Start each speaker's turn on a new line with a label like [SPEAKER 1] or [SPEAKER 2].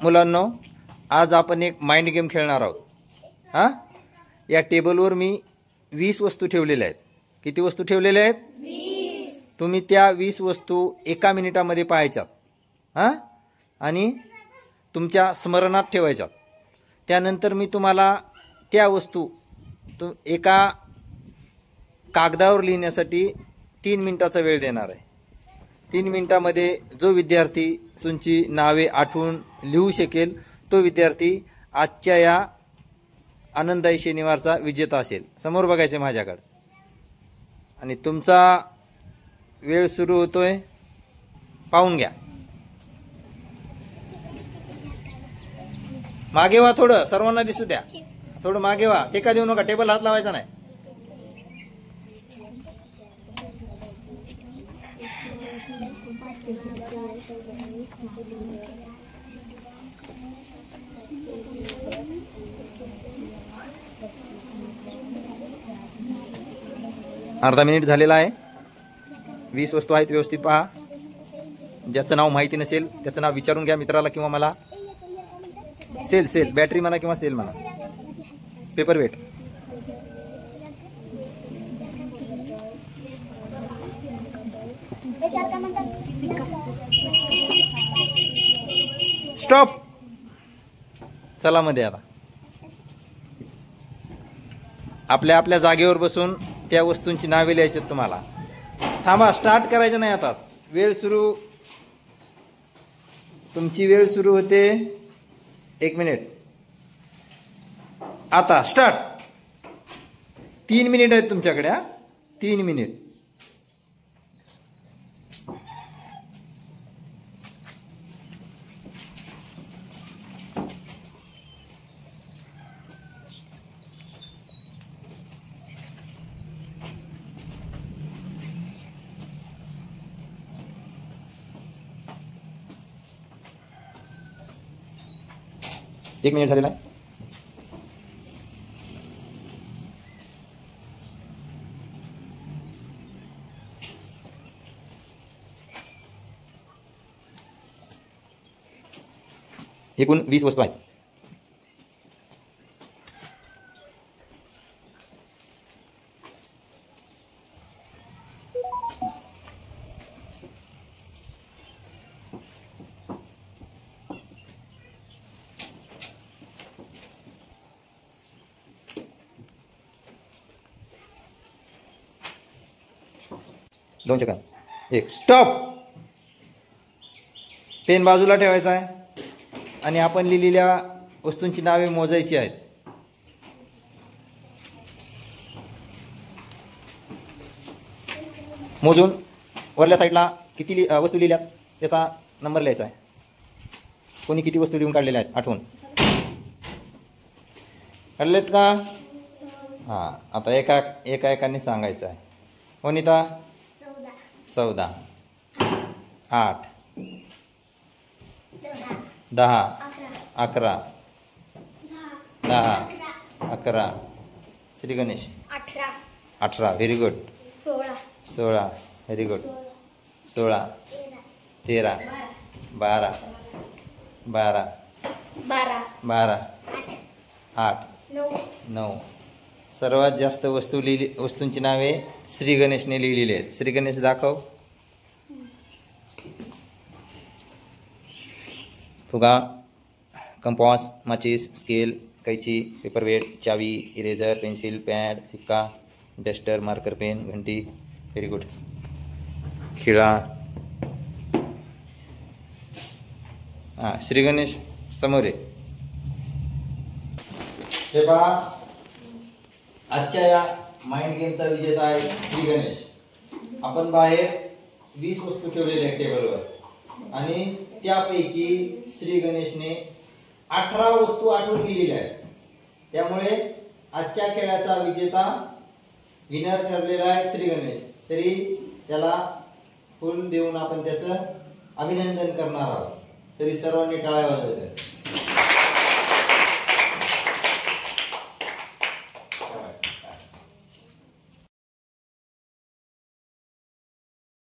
[SPEAKER 1] मुलांनो, आज आपण एक माइंड गेम खेळणार आहोत. हां, या टेबलवर मी 20 वस्तू ठेवलेल्या आहेत. किती वस्तू ठेवलेल्या आहेत? 20. तुम्ही त्या 20 वस्तू एका मिनिटामध्ये पाहायच्यात. हां, आणि तुमच्या स्मरणात ठेवायच्यात. त्यानंतर मी तुम्हाला त्या वस्तू एका कागदावर लिहिण्यासाठी 3 मिनिटाचा वेळ देणार आहे. 3 मिनिटामध्ये जो विद्यार्थी तुमची नावे आठवून लिहू शकेल तो विद्यार्थी आजच्या या आनंदाई शनिवारचा विजेता असेल. समोर बघायचे माझ्याकडे. आणि तुमचा वेळ सुरू होतोय, पाहून घ्या. मागे व्हा, थोडं सर्वांना दिसू द्या. थोडं मागे व्हा, टेका देऊ नका, टेबल हात लावायचा नाही. अर्धा मिनिट झालेला आहे. 20 वस्तू आहेत, व्यवस्थित पहा. ज्याचं नाव माहिती नसेल त्याचं नाव विचारून घ्या मित्राला किंवा मला. सेल बॅटरी म्हणा किंवा सेल म्हणा. Paper weight. स्टॉप. चला मध्ये आता आपल्या आपल्या जागेवर बसून त्या वस्तूंची नावे लिहायची तुम्हाला. थांबा, स्टार्ट करायचं नाही आता. वेळ सुरू, तुमची वेळ सुरू होते. 1 मिनिट. आता स्टार्ट. 3 मिनिट आहेत तुमच्याकडे. 3 मिनिट. एक मिनिट झालेला आहे. एकूण 20 वस्तू आहेत. दोन सेकंद. 1. स्टॉप. पेन बाजूला ठेवायचा आहे आणि आपण लिहिलेल्या वस्तूंची नावे मोजायची आहेत. मोजून वरल्या साईडला किती वस्तू लिहिल्यात त्याचा नंबर लिहायचा आहे. कोणी किती वस्तू लिहून काढलेल्या आहेत आठवून काढलेत का? हां, आता एकाने सांगायचं आहे. Vanita 14, 8, 10, 11, 10, 11. Shri Ganesh 18. Very good. 16. Very good. 16, 13, 12, 8, 9. सर्वात जास्त वस्तूंची नावे श्री गणेशने लिहिलेली आहेत. श्री गणेश दाखव. फुगा, कंपास, माचिस, स्केल, कैची, पेपर वेट, चावी, इरेजर, पेन्सिल, पॅड, सिक्का, डस्टर, मार्कर, पेन, घंटी. Very good. खिळा. हां, श्री गणेश समोर आहे. हे पहा, आजच्या या माइंड गेमचा विजेता आहे श्री गणेश. आपण बाहेर 20 वस्तू ठेवलेल्या आहेत टेबलवर आणि त्यापैकी श्री गणेशने 18 वस्तू आठवून लिहिलेल्या आहेत. त्यामुळे आजच्या खेळाचा विजेता विनर ठरलेला आहे श्री गणेश. तरी त्याला फुल देऊन आपण त्याचं अभिनंदन करणार आहोत. तरी सर्वांनी टाळ्या वाजवायच्या.